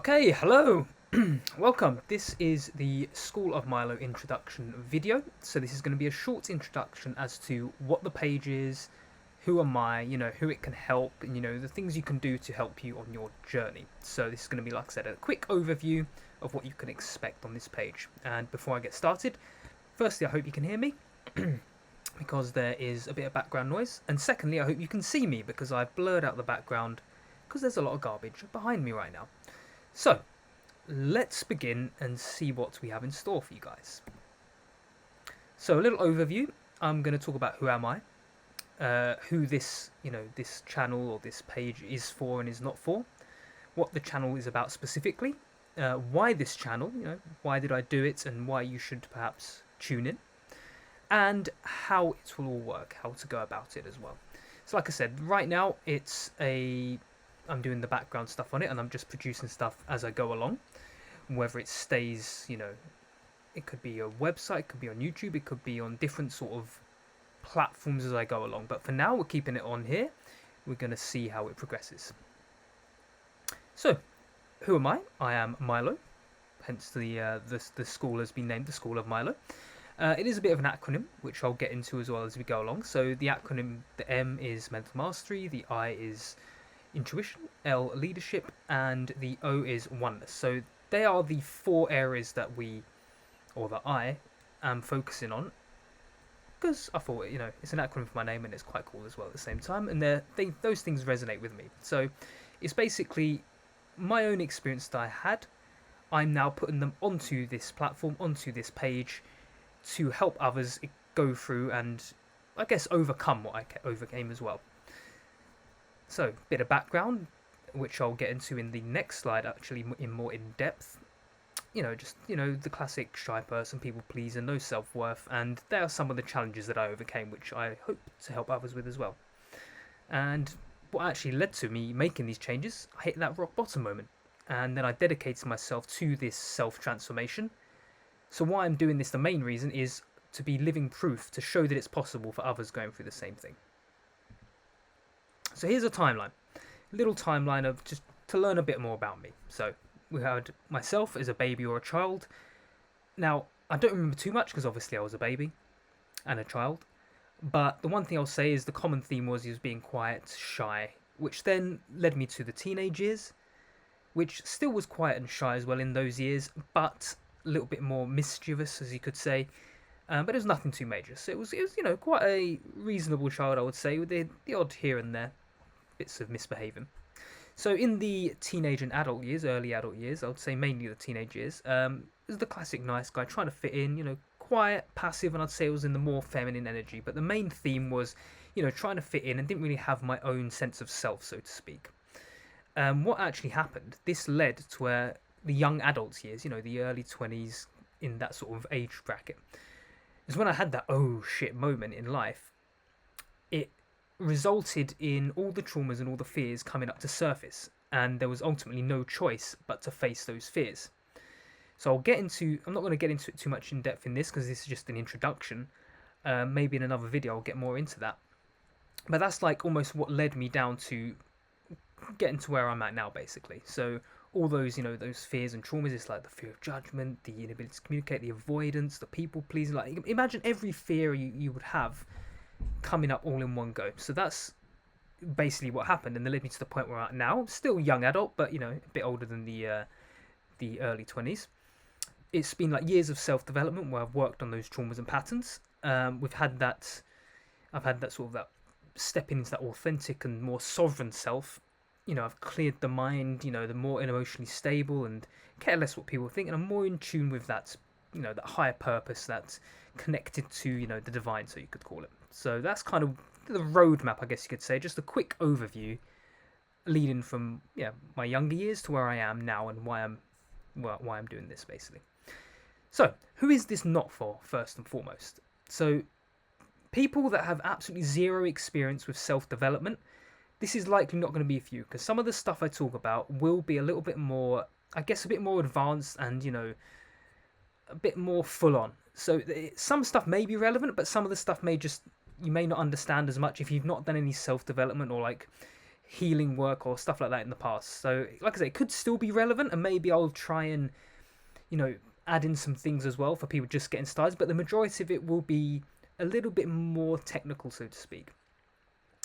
Okay, hello. Welcome. This is the School of M.I.L.O introduction video. So this is going to be a short introduction as to what the page is, who am I, who it can help, and the things you can do to help you on your journey. So this is going to be, like I said, a quick overview of what you can expect on this page. And before I get started, firstly, I hope you can hear me because there is a bit of background noise. And secondly, I hope you can see me because I've blurred out the background because there's a lot of garbage behind me right now. So, let's begin and see what we have in store for you guys. So, a little overview. I'm going to talk about who am I, who this channel or this page is for and is not for, what the channel is about specifically, why this channel, why did I do it, and why you should perhaps tune in, and how it will all work, how to go about it as well. So, like I said, right now I'm doing the background stuff on it, and I'm just producing stuff as I go along. Whether it stays, it could be a website, it could be on YouTube, it could be on different sort of platforms as I go along. But for now, we're keeping it on here. We're going to see how it progresses. So, who am I? I am M.I.L.O. Hence the school has been named the School of M.I.L.O. It is a bit of an acronym, which I'll get into as well as we go along. So the acronym, the M is mental mastery, the I is intuition, L leadership, and the O is oneness. So they are the four areas that I am focusing on because I thought, it's an acronym for my name and it's quite cool as well at the same time. And those things resonate with me. So it's basically my own experience that I had. I'm now putting them onto this platform, onto this page to help others go through and, I guess, overcome what I overcame as well. So, a bit of background, which I'll get into in the next slide, actually, in more in depth. The classic shy person, people pleaser, no self worth, and there are some of the challenges that I overcame, which I hope to help others with as well. And what actually led to me making these changes, I hit that rock bottom moment, and then I dedicated myself to this self transformation. So, why I'm doing this, the main reason is to be living proof, to show that it's possible for others going through the same thing. So here's a timeline, little timeline of just to learn a bit more about me. So we had myself as a baby or a child. Now, I don't remember too much because obviously I was a baby and a child. But the one thing I'll say is the common theme was he was being quiet, shy, which then led me to the teenage years, which still was quiet and shy as well in those years, but a little bit more mischievous, as you could say. But it was nothing too major. So it was quite a reasonable child, I would say, with the odd here and there bits of misbehaving. So in the teenage and adult years, early adult years, I would say mainly the teenage years, it was the classic nice guy trying to fit in, quiet, passive, and I'd say it was in the more feminine energy. But the main theme was, trying to fit in and didn't really have my own sense of self, so to speak. What actually happened, this led to where the young adults years, the early 20s, in that sort of age bracket, is when I had that oh shit moment in life. It resulted in all the traumas and all the fears coming up to surface, and there was ultimately no choice but to face those fears. So I'm not going to get into it too much in depth in this because this is just an introduction. Maybe in another video I'll get more into that. But that's like almost what led me down to getting to where I'm at now, basically. So all those, those fears and traumas, it's like the fear of judgment, the inability to communicate, the avoidance, the people pleasing. Like, imagine every fear you would have coming up all in one go. So that's basically what happened, and it led me to the point where I'm at now. Still young adult, but a bit older than the early 20s. It's been like years of self-development where I've worked on those traumas and patterns. I've had that sort of that stepping into that authentic and more sovereign self. I've cleared the mind, the more emotionally stable and care less what people think, and I'm more in tune with that, that higher purpose that's connected to, the divine, so you could call it. So that's kind of the roadmap, I guess you could say, just a quick overview leading from, my younger years to where I am now and why I'm doing this, basically. So, who is this not for, first and foremost? So, people that have absolutely zero experience with self-development, this is likely not going to be for you, because some of the stuff I talk about will be a little bit more, I guess, a bit more advanced and, a bit more full-on. So some stuff may be relevant, but some of the stuff you may not understand as much if you've not done any self-development or like healing work or stuff like that in the past. So, like I say, it could still be relevant, and maybe I'll try and, you know, add in some things as well for people just getting started. But the majority of it will be a little bit more technical, so to speak.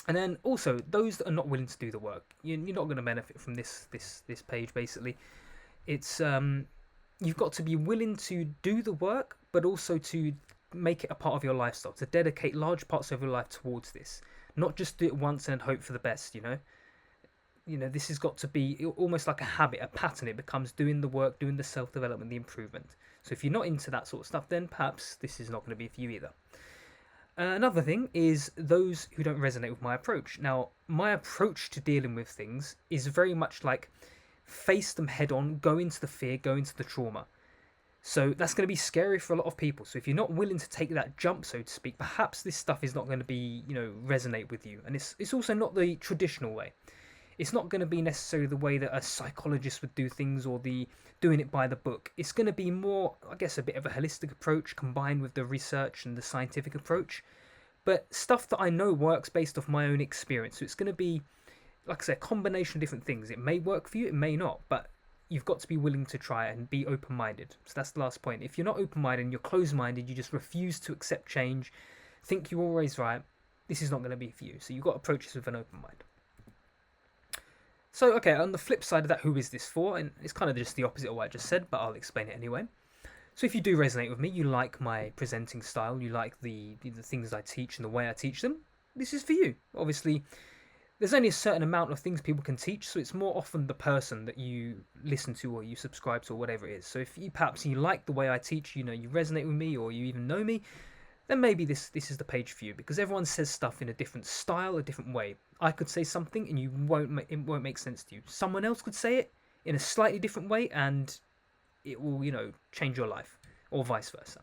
And then also those that are not willing to do the work, you're not going to benefit from this page. Basically, it's you've got to be willing to do the work, but also to make it a part of your lifestyle, to dedicate large parts of your life towards this, not just do it once and hope for the best. This has got to be almost like a habit, a pattern. It becomes doing the work, doing the self-development, the improvement. So if you're not into that sort of stuff, then perhaps this is not going to be for you either. Another thing is those who don't resonate with my approach. Now, my approach to dealing with things is very much like face them head on, go into the fear, go into the trauma. So that's going to be scary for a lot of people. So if you're not willing to take that jump, so to speak, perhaps this stuff is not going to be, resonate with you. And it's also not the traditional way. It's not going to be necessarily the way that a psychologist would do things, or the doing it by the book. It's going to be more, I guess, a bit of a holistic approach combined with the research and the scientific approach. But stuff that I know works based off my own experience. So it's going to be, like I said, a combination of different things. It may work for you, it may not, but you've got to be willing to try and be open-minded. So that's the last point. If you're not open-minded and you're closed-minded, you just refuse to accept change, think you're always right, this is not going to be for you. So you've got to approach this with an open mind. So, okay, on the flip side of that, who is this for? And it's kind of just the opposite of what I just said, but I'll explain it anyway. So if you do resonate with me, you like my presenting style, you like the things I teach and the way I teach them, this is for you. Obviously, there's only a certain amount of things people can teach, so it's more often the person that you listen to or you subscribe to or whatever it is. So if you perhaps you like the way I teach, you resonate with me, or you even know me, then maybe this is the page for you, because everyone says stuff in a different style, a different way. I could say something and it won't make sense to you. Someone else could say it in a slightly different way and it will, change your life, or vice versa.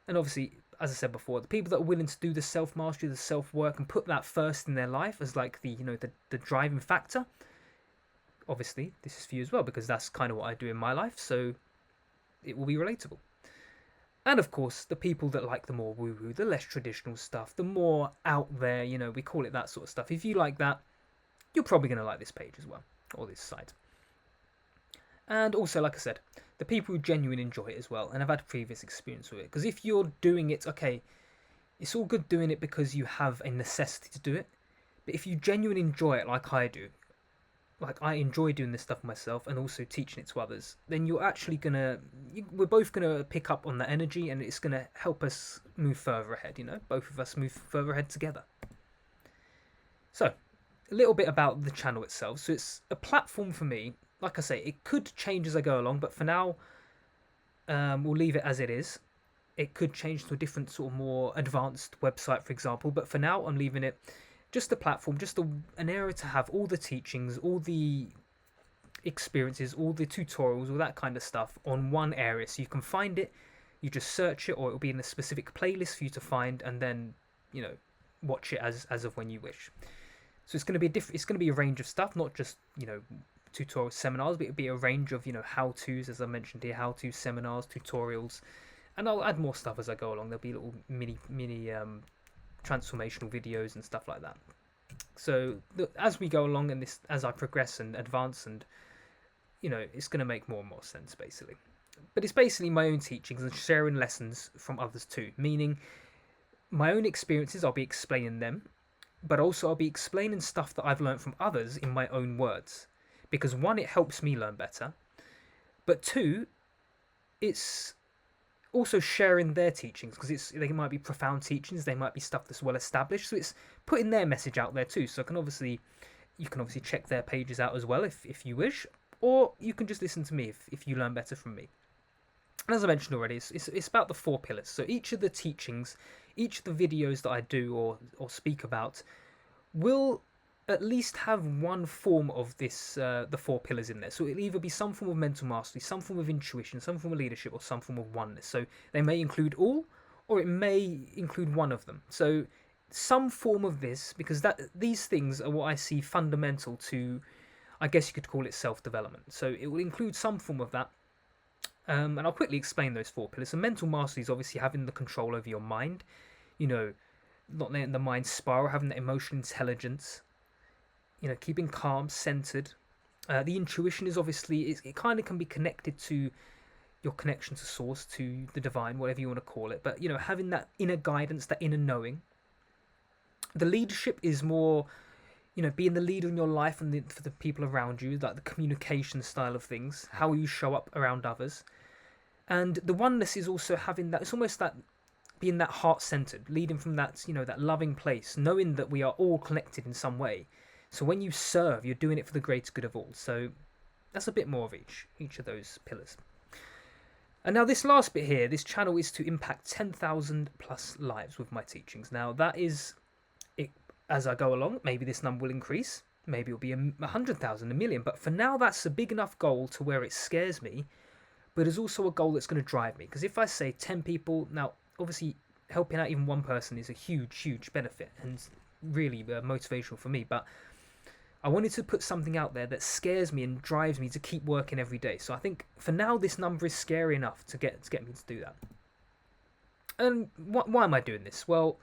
And obviously, as I said before, the people that are willing to do the self-mastery, the self-work, and put that first in their life as like the driving factor, obviously this is for you as well, because that's kind of what I do in my life, so it will be relatable. And of course, the people that like the more woo-woo, the less traditional stuff, the more out there, we call it that sort of stuff. If you like that, you're probably going to like this page as well, or this site. And also, like I said, the people who genuinely enjoy it as well, and have had previous experience with it. Because if you're doing it, okay, it's all good doing it because you have a necessity to do it. But if you genuinely enjoy it like I do, like I enjoy doing this stuff myself and also teaching it to others, then you're actually we're both gonna pick up on that energy, and it's gonna help us move further ahead. Both of us move further ahead together. So, a little bit about the channel itself. So it's a platform for me. Like I say, it could change as I go along, but for now, we'll leave it as it is. It could change to a different sort of more advanced website, for example. But for now, I'm leaving it just a platform, just an area to have all the teachings, all the experiences, all the tutorials, all that kind of stuff on one area. So you can find it, you just search it, or it'll be in a specific playlist for you to find, and then, watch it as of when you wish. So it's going to be it's going to be a range of stuff, not just, tutorial seminars, but it'll be a range of, how-tos, as I mentioned here, how-to seminars, tutorials, and I'll add more stuff as I go along. There'll be little mini transformational videos and stuff like that. So as we go along, and as I progress and advance, and it's going to make more and more sense, basically. But it's basically my own teachings and sharing lessons from others too, meaning my own experiences, I'll be explaining them, but also I'll be explaining stuff that I've learned from others in my own words, because one, it helps me learn better, but two, it's also sharing their teachings, because they might be profound teachings, they might be stuff that's well established, so it's putting their message out there too. So you can obviously check their pages out as well if you wish, or you can just listen to me if you learn better from me. And as I mentioned already, it's about the 4 pillars. So each of the teachings, each of the videos that I do or speak about will at least have one form of this, the 4 pillars in there. So it'll either be some form of mental mastery, some form of intuition, some form of leadership, or some form of oneness. So they may include all, or it may include one of them. So some form of this, because these things are what I see fundamental to, I guess you could call it self-development. So it will include some form of that. And I'll quickly explain those 4 pillars. So mental mastery is obviously having the control over your mind, not letting the mind spiral, having that emotional intelligence. keeping calm, centered. The intuition is obviously it kind of can be connected to your connection to source, to the divine, whatever you want to call it. But having that inner guidance, that inner knowing. The leadership is more, being the leader in your life and for the people around you, like the communication style of things, how you show up around others. And the oneness is also having that. It's almost that being that heart centered, leading from that, that loving place, knowing that we are all connected in some way. So when you serve, you're doing it for the greater good of all. So that's a bit more of each of those pillars. And now this last bit here, this channel is to impact 10,000 plus lives with my teachings. Now that is it. As I go along, maybe this number will increase. Maybe it'll be 100,000, a million. But for now, that's a big enough goal to where it scares me. But it's also a goal that's going to drive me. Because if I say 10 people, now obviously helping out even one person is a huge, huge benefit and really motivational for me. But I wanted to put something out there that scares me and drives me to keep working every day. So I think for now, this number is scary enough to get me to do that. And why am I doing this? Well,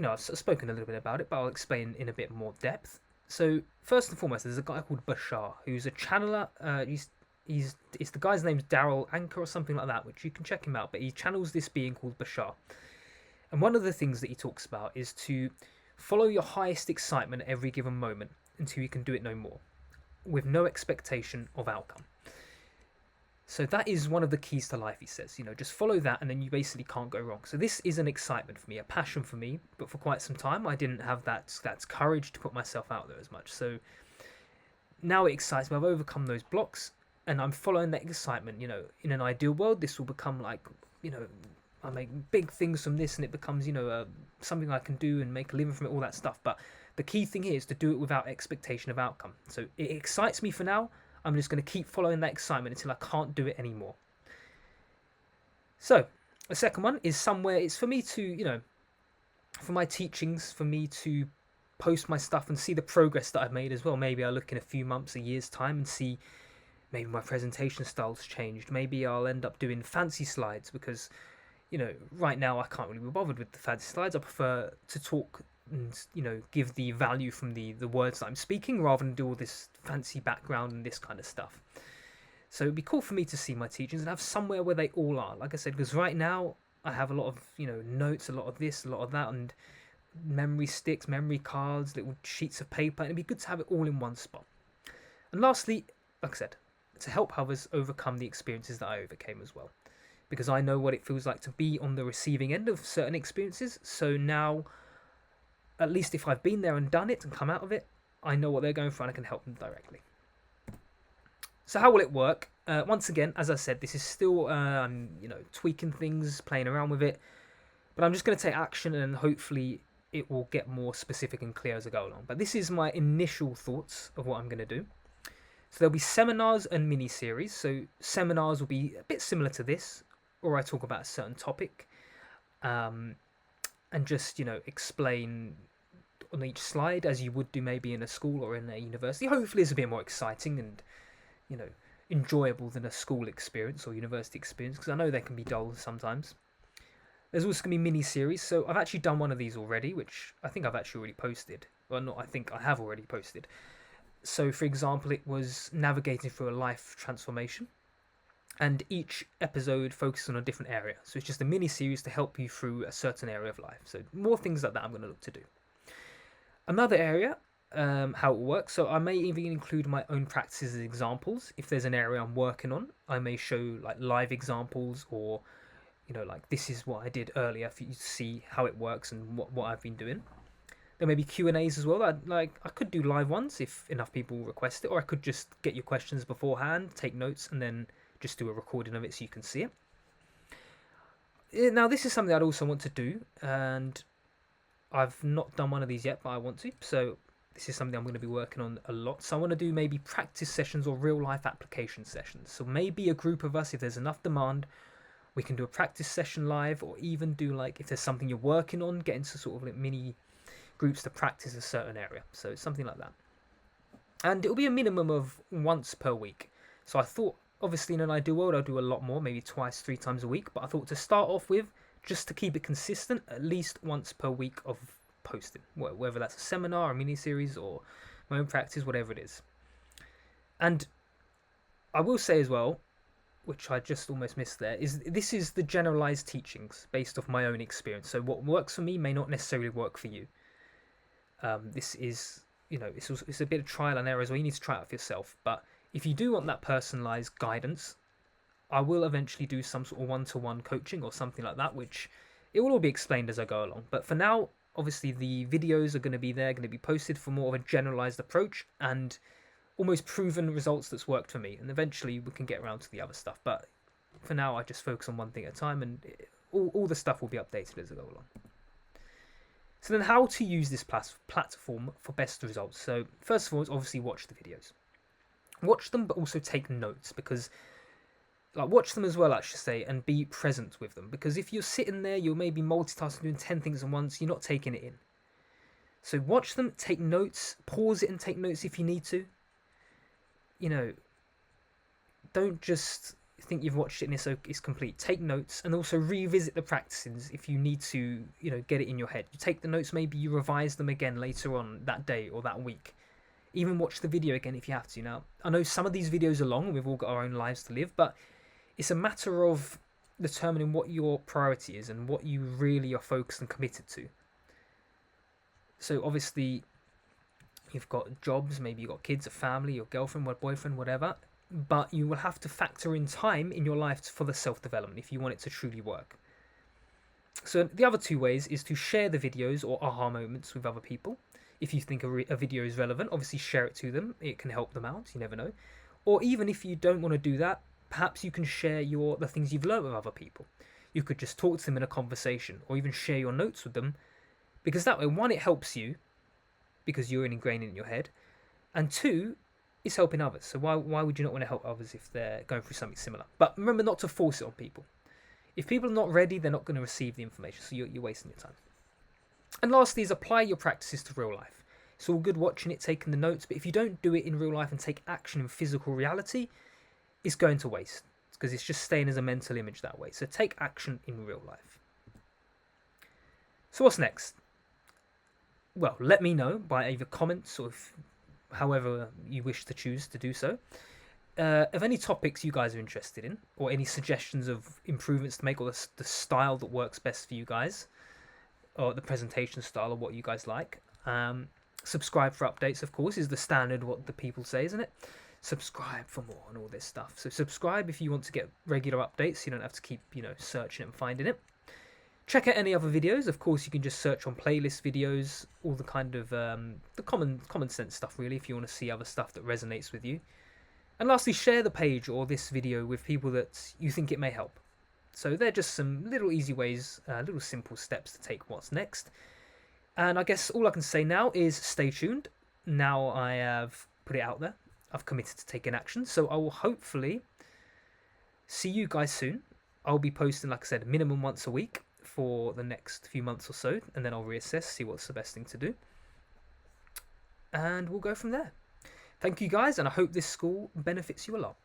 I've spoken a little bit about it, but I'll explain in a bit more depth. So first and foremost, there's a guy called Bashar who's a channeler. It's the guy's name's Daryl Anchor or something like that, which you can check him out. But he channels this being called Bashar, and one of the things that he talks about is to follow your highest excitement at every given moment until you can do it no more, with no expectation of outcome. So that is one of the keys to life, he says. Just follow that and then you basically can't go wrong. So this is an excitement for me, a passion for me. But for quite some time, I didn't have that courage to put myself out there as much. So now it excites me. I've overcome those blocks and I'm following that excitement. In an ideal world, this will become like, I make big things from this and it becomes, something I can do and make a living from it, all that stuff. But the key thing here is to do it without expectation of outcome. So it excites me for now. I'm just going to keep following that excitement until I can't do it anymore. So, the second one is somewhere, it's for me to, for my teachings, for me to post my stuff and see the progress that I've made as well. Maybe I'll look in a few months, a year's time and see maybe my presentation style's changed. Maybe I'll end up doing fancy slides because, right now I can't really be bothered with the fancy slides. I prefer to talk and give the value from the words that I'm speaking rather than do all this fancy background and this kind of stuff. So it'd be cool for me to see my teachings and have somewhere where they all are, like I said, because right now I have a lot of notes, a lot of this, a lot of that, and memory sticks, memory cards, little sheets of paper, and it'd be good to have it all in one spot. And lastly, like I said, to help others overcome the experiences that I overcame as well, because I know what it feels like to be on the receiving end of certain experiences. So now, at least if I've been there and done it and come out of it, I know what they're going for and I can help them directly. So how will it work? Once again, as I said, this is still tweaking things, playing around with it, but I'm just going to take action and hopefully it will get more specific and clear as I go along. But this is my initial thoughts of what I'm going to do. So there'll be seminars and mini-series. So seminars will be a bit similar to this, or I talk about a certain topic, and just explain on each slide as you would do maybe in a school or in a university. Hopefully it's a bit more exciting and enjoyable than a school experience or university experience, because I know they can be dull sometimes. There's also going to be mini-series. So I've actually done one of these already, which I think I've actually already posted. Well, not I think, I have already posted. So for example, it was navigating through a life transformation, and each episode focuses on a different area. So it's just a mini-series to help you through a certain area of life. So more things like that I'm going to look to do. Another area, how it works. So I may even include my own practices as examples. If there's an area I'm working on, I may show like live examples, or like this is what I did earlier for you to see how it works and what I've been doing. There may be Q&As as well. I could do live ones if enough people request it, or I could just get your questions beforehand, take notes, and then just do a recording of it so you can see it. Now, this is something I'd also want to do, and I've not done one of these yet, but I want to. So this is something I'm going to be working on a lot. So I want to do maybe practice sessions or real-life application sessions. So maybe a group of us, if there's enough demand, we can do a practice session live, or even do like if there's something you're working on, get into sort of like mini groups to practice a certain area. So it's something like that. And it'll be a minimum of once per week. So I thought, obviously in an ideal world, I'll do a lot more, maybe twice, 3 times a week. But I thought to start off with, just to keep it consistent, at least once per week of posting. Whether that's a seminar, a mini-series, or my own practice, whatever it is. And I will say as well, which I just almost missed there, is this is the generalized teachings based off my own experience. So what works for me may not necessarily work for you. This is, it's a bit of trial and error as well. You need to try it out for yourself. But if you do want that personalized guidance, I will eventually do some sort of one-to-one coaching or something like that, which it will all be explained as I go along. But for now, obviously the videos are going to be there, going to be posted for more of a generalized approach and almost proven results that's worked for me. And eventually we can get around to the other stuff. But for now, I just focus on one thing at a time, and all the stuff will be updated as I go along. So then how to use this platform for best results. So first of all, is obviously watch the videos. Watch them, but also take notes, because watch them as well, I should say, and be present with them. Because if you're sitting there, you're maybe multitasking, doing 10 things at once, you're not taking it in. So watch them, take notes, pause it and take notes if you need to. Don't just think you've watched it and it's complete. Take notes and also revisit the practices if you need to, get it in your head. You take the notes, maybe you revise them again later on that day or that week. Even watch the video again if you have to. Now, I know some of these videos are long and we've all got our own lives to live, but it's a matter of determining what your priority is and what you really are focused and committed to. So obviously, you've got jobs, maybe you've got kids, a family, your girlfriend, boyfriend, whatever, but you will have to factor in time in your life for the self-development if you want it to truly work. So the other two ways is to share the videos or aha moments with other people. If you think a video is relevant, obviously share it to them. It can help them out, you never know. Or even if you don't want to do that, perhaps you can share the things you've learned with other people. You could just talk to them in a conversation or even share your notes with them, because that way, one, it helps you because you're ingrained in your head, and two, it's helping others. So why would you not want to help others if they're going through something similar? But remember not to force it on people. If people are not ready, they're not going to receive the information, so you're wasting your time. And lastly is apply your practices to real life. It's all good watching it, taking the notes, but if you don't do it in real life and take action in physical reality, it's going to waste, because it's just staying as a mental image that way. So take action in real life. So what's next? Well, let me know by either comments or however you wish to choose to do so. Of any topics you guys are interested in, or any suggestions of improvements to make, or the style that works best for you guys, or the presentation style, or what you guys like. Subscribe for updates, of course, is the standard what the people say, isn't it? Subscribe for more and all this stuff. So subscribe if you want to get regular updates, so you don't have to keep, searching it and finding it. Check out any other videos. Of course, you can just search on playlist videos, all the kind of the common sense stuff, really, if you want to see other stuff that resonates with you. And lastly, share the page or this video with people that you think it may help. So they're just some little easy ways, little simple steps to take what's next. And I guess all I can say now is stay tuned. Now I have put it out there. I've committed to taking action. So I will hopefully see you guys soon. I'll be posting, like I said, minimum once a week for the next few months or so, and then I'll reassess, see what's the best thing to do, and we'll go from there. Thank you guys, and I hope this school benefits you a lot.